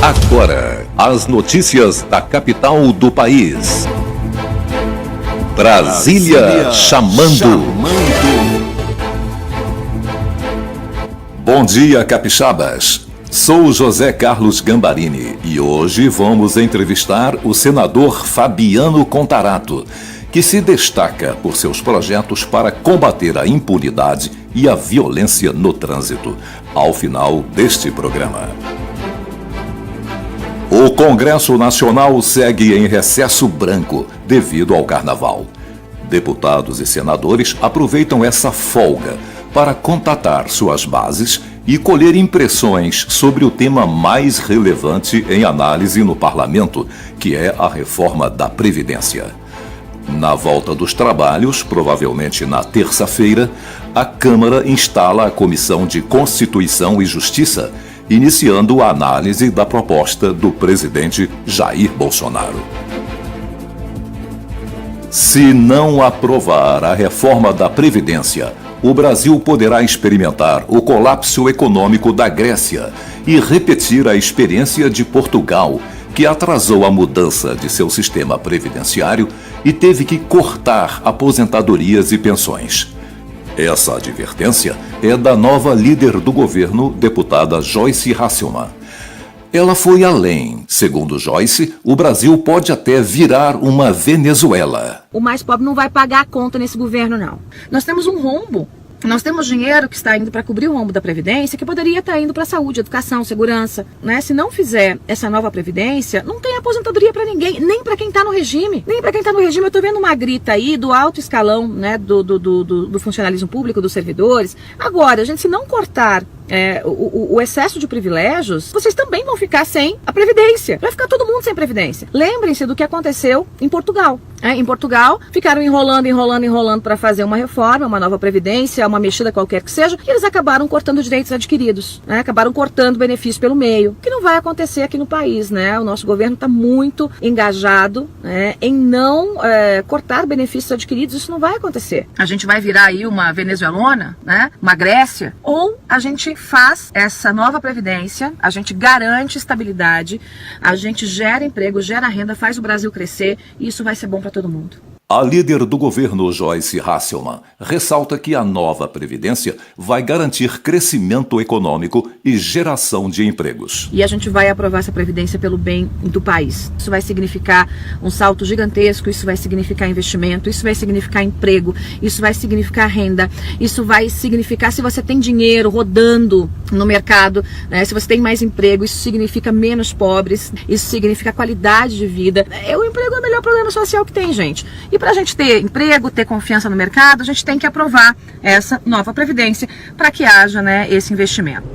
Agora, as notícias da capital do país. Brasília chamando. Bom dia, capixabas. Sou José Carlos Gambarini e hoje vamos entrevistar o senador Fabiano Contarato, que se destaca por seus projetos para combater a impunidade e a violência no trânsito, ao final deste programa. O Congresso Nacional segue em recesso branco devido ao Carnaval. Deputados e senadores aproveitam essa folga para contatar suas bases e colher impressões sobre o tema mais relevante em análise no Parlamento, que é a reforma da Previdência. Na volta dos trabalhos, provavelmente na terça-feira, a Câmara instala a Comissão de Constituição e Justiça, iniciando a análise da proposta do presidente Jair Bolsonaro. Se não aprovar a reforma da Previdência, o Brasil poderá experimentar o colapso econômico da Grécia e repetir a experiência de Portugal, que atrasou a mudança de seu sistema previdenciário e teve que cortar aposentadorias e pensões. Essa advertência é da nova líder do governo, deputada Joyce Hasselmann. Ela foi além. Segundo Joyce, o Brasil pode até virar uma Venezuela. O mais pobre não vai pagar a conta nesse governo, não. Nós temos um rombo. Nós temos dinheiro que está indo para cobrir o rombo da Previdência, que poderia estar indo para saúde, educação, segurança, né? Se não fizer essa nova Previdência, não tem aposentadoria para ninguém, nem para quem está no regime. Nem para quem está no regime. Eu estou vendo uma grita aí do alto escalão, né, do funcionalismo público, dos servidores. Agora, gente, se não cortar o excesso de privilégios, vocês também vão ficar sem a Previdência. Vai ficar todo mundo sem Previdência. Lembrem-se do que aconteceu em Portugal. Em Portugal, ficaram enrolando para fazer uma reforma, uma nova Previdência, uma mexida qualquer que seja, e eles acabaram cortando direitos adquiridos, né? Acabaram cortando benefício pelo meio, que não vai acontecer aqui no país, né? O nosso governo está muito engajado, né, em não cortar benefícios adquiridos. Isso não vai acontecer. A gente vai virar aí uma venezuelona, né? Uma Grécia, ou a gente faz essa nova Previdência, a gente garante estabilidade, a gente gera emprego, gera renda, faz o Brasil crescer, e isso vai ser bom para todo mundo. A líder do governo, Joyce Hasselmann, ressalta que a nova Previdência vai garantir crescimento econômico e geração de empregos. E a gente vai aprovar essa Previdência pelo bem do país. Isso vai significar um salto gigantesco, isso vai significar investimento, isso vai significar emprego, isso vai significar renda, isso vai significar, se você tem dinheiro rodando no mercado, né, se você tem mais emprego, isso significa menos pobres, isso significa qualidade de vida. O emprego é o melhor programa social que tem, gente. E para a gente ter emprego, ter confiança no mercado, a gente tem que aprovar essa nova Previdência para que haja, né, esse investimento.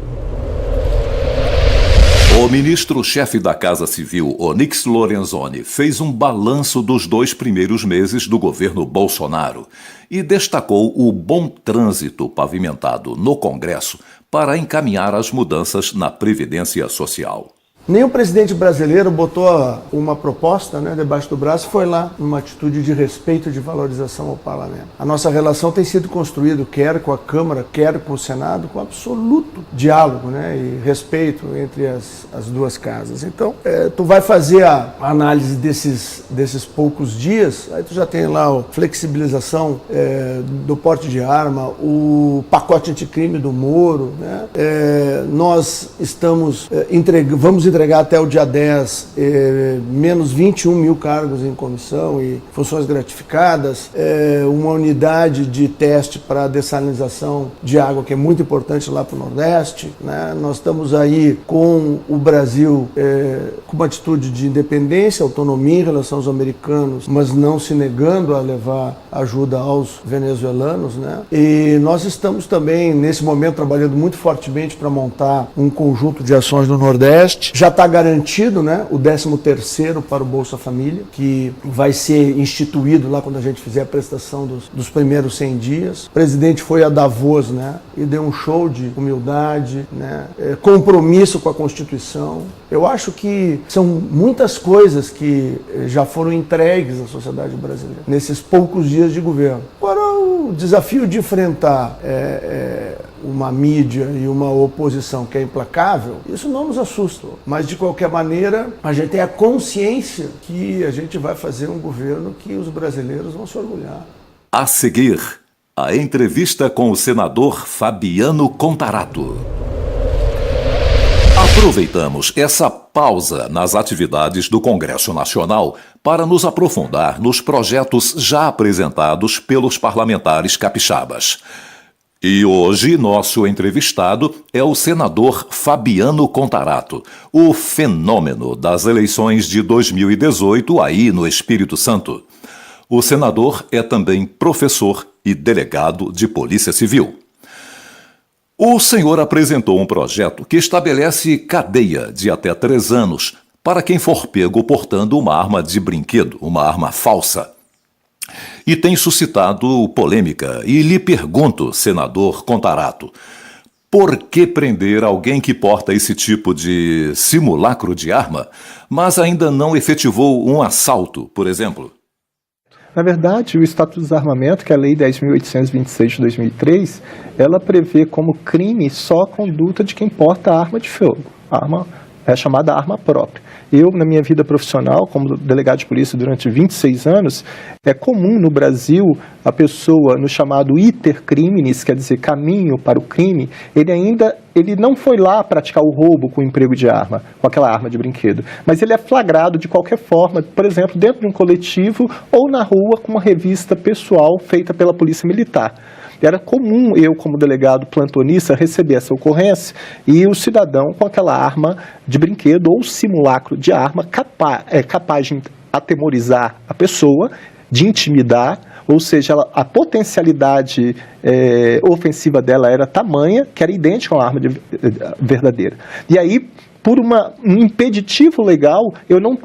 O ministro-chefe da Casa Civil, Onyx Lorenzoni, fez um balanço dos 2 primeiros meses do governo Bolsonaro e destacou o bom trânsito pavimentado no Congresso para encaminhar as mudanças na Previdência Social. Nem o presidente brasileiro botou uma proposta, né, debaixo do braço e foi lá numa atitude de respeito e de valorização ao parlamento. A nossa relação tem sido construída, quer com a Câmara, quer com o Senado, com absoluto diálogo, né, e respeito entre as duas casas. Então, tu vai fazer a análise desses poucos dias, aí tu já tem lá a flexibilização do porte de arma, o pacote anticrime do Moro, né, nós vamos entregar até o dia 10 menos 21 mil cargos em comissão e funções gratificadas, uma unidade de teste para dessalinização de água, que é muito importante lá para o Nordeste, né? Nós estamos aí com o Brasil com uma atitude de independência, autonomia em relação aos americanos, mas não se negando a levar ajuda aos venezuelanos, né? E nós estamos também, nesse momento, trabalhando muito fortemente para montar um conjunto de ações no Nordeste. Já está garantido, né, o 13º para o Bolsa Família, que vai ser instituído lá quando a gente fizer a prestação dos primeiros 100 dias. O presidente foi a Davos, né, e deu um show de humildade, né, compromisso com a Constituição. Eu acho que são muitas coisas que já foram entregues à sociedade brasileira nesses poucos dias de governo. Agora, o desafio de enfrentar uma mídia e uma oposição que é implacável, isso não nos assusta. Mas, de qualquer maneira, a gente tem a consciência que a gente vai fazer um governo que os brasileiros vão se orgulhar. A seguir, a entrevista com o senador Fabiano Contarato. Aproveitamos essa pausa nas atividades do Congresso Nacional para nos aprofundar nos projetos já apresentados pelos parlamentares capixabas. E hoje nosso entrevistado é o senador Fabiano Contarato, o fenômeno das eleições de 2018 aí no Espírito Santo. O senador é também professor e delegado de Polícia Civil. O senhor apresentou um projeto que estabelece cadeia de até 3 anos para quem for pego portando uma arma de brinquedo, uma arma falsa. E tem suscitado polêmica. E lhe pergunto, senador Contarato, por que prender alguém que porta esse tipo de simulacro de arma, mas ainda não efetivou um assalto, por exemplo? Na verdade, o Estatuto do Desarmamento, que é a Lei 10.826 de 2003, ela prevê como crime só a conduta de quem porta arma de fogo. A arma é chamada arma própria. Eu, na minha vida profissional, como delegado de polícia durante 26 anos, é comum no Brasil a pessoa, no chamado iter criminis, quer dizer, caminho para o crime, ele não foi lá praticar o roubo com o emprego de arma, com aquela arma de brinquedo, mas ele é flagrado de qualquer forma, por exemplo, dentro de um coletivo ou na rua com uma revista pessoal feita pela Polícia Militar. Era comum eu, como delegado plantonista, receber essa ocorrência e o cidadão com aquela arma de brinquedo ou simulacro de arma capaz de atemorizar a pessoa, de intimidar, ou seja, a potencialidade ofensiva dela era tamanha que era idêntica a uma arma verdadeira. E aí, por um impeditivo legal, eu não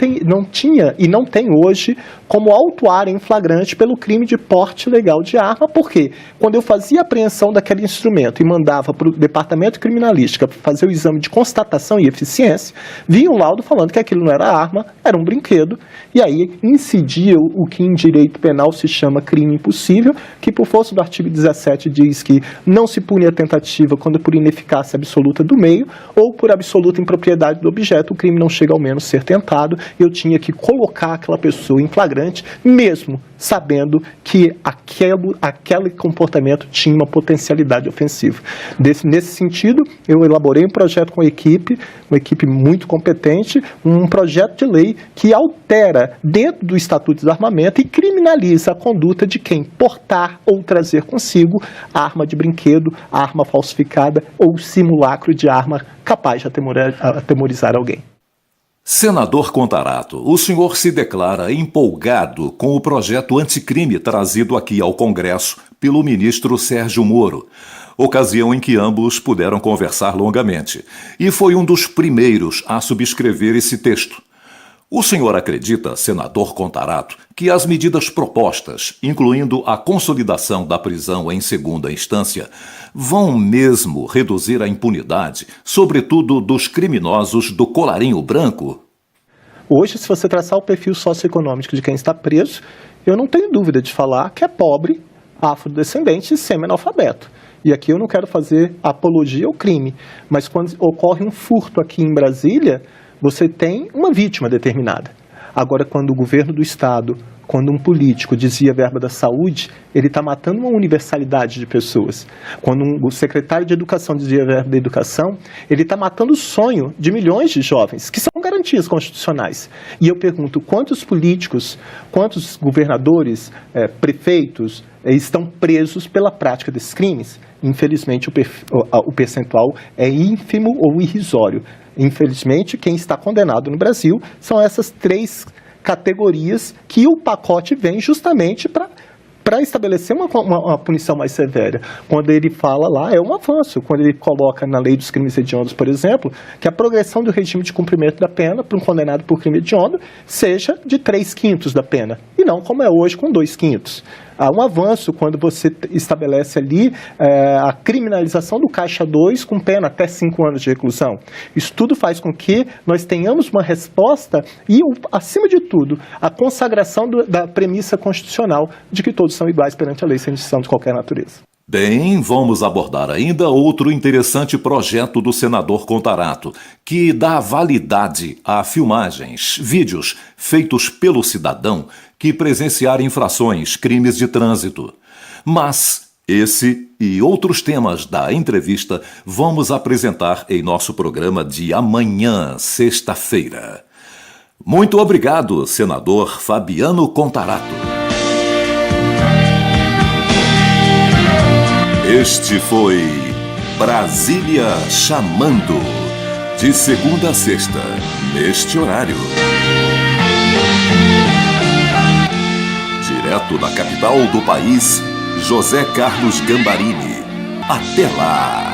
tinha e não tenho hoje como autuar em flagrante pelo crime de porte legal de arma, porque quando eu fazia a apreensão daquele instrumento e mandava para o departamento de criminalística fazer o exame de constatação e eficiência, vinha um laudo falando que aquilo não era arma, era um brinquedo, e aí incidia o que em direito penal se chama crime impossível, que por força do artigo 17 diz que não se pune a tentativa quando por ineficácia absoluta do meio ou por absoluta impropriedade do objeto, o crime não chega ao menos ser tentado. Eu tinha que colocar aquela pessoa em flagrante, mesmo sabendo que aquele comportamento tinha uma potencialidade ofensiva. Nesse sentido, eu elaborei um projeto com uma equipe muito competente, um projeto de lei que altera dentro do Estatuto do Desarmamento e criminaliza a conduta de quem portar ou trazer consigo arma de brinquedo, arma falsificada ou simulacro de arma capaz de atemorizar alguém. Senador Contarato, o senhor se declara empolgado com o projeto anticrime trazido aqui ao Congresso pelo ministro Sérgio Moro, ocasião em que ambos puderam conversar longamente, e foi um dos primeiros a subscrever esse texto. O senhor acredita, senador Contarato, que as medidas propostas, incluindo a consolidação da prisão em segunda instância, vão mesmo reduzir a impunidade, sobretudo dos criminosos do colarinho branco? Hoje, se você traçar o perfil socioeconômico de quem está preso, eu não tenho dúvida de falar que é pobre, afrodescendente e semi-analfabeto. E aqui eu não quero fazer apologia ao crime, mas quando ocorre um furto aqui em Brasília, você tem uma vítima determinada. Agora, quando o governo do Estado, quando um político desvia verba da saúde, ele está matando uma universalidade de pessoas. Quando o secretário de Educação desvia verba da educação, ele está matando o sonho de milhões de jovens, que são garantias constitucionais. E eu pergunto, quantos políticos, quantos governadores, prefeitos estão presos pela prática desses crimes? Infelizmente, o percentual é ínfimo ou irrisório. Infelizmente, quem está condenado no Brasil são essas 3 categorias que o pacote vem justamente para estabelecer uma punição mais severa. Quando ele fala lá, é um avanço. Quando ele coloca na lei dos crimes hediondos, por exemplo, que a progressão do regime de cumprimento da pena para um condenado por crime hediondo seja de 3/5 da pena, e não como é hoje com 2/5. Há um avanço quando você estabelece ali a criminalização do caixa 2 com pena até 5 anos de reclusão. Isso tudo faz com que nós tenhamos uma resposta e, acima de tudo, a consagração da premissa constitucional de que todos são iguais perante a lei sem distinção de qualquer natureza. Bem, vamos abordar ainda outro interessante projeto do senador Contarato, que dá validade a filmagens, vídeos feitos pelo cidadão que presenciar infrações, crimes de trânsito. Mas esse e outros temas da entrevista vamos apresentar em nosso programa de amanhã, sexta-feira. Muito obrigado, senador Fabiano Contarato. Este foi Brasília Chamando, de segunda a sexta, neste horário. Direto da capital do país, José Carlos Gambarini. Até lá!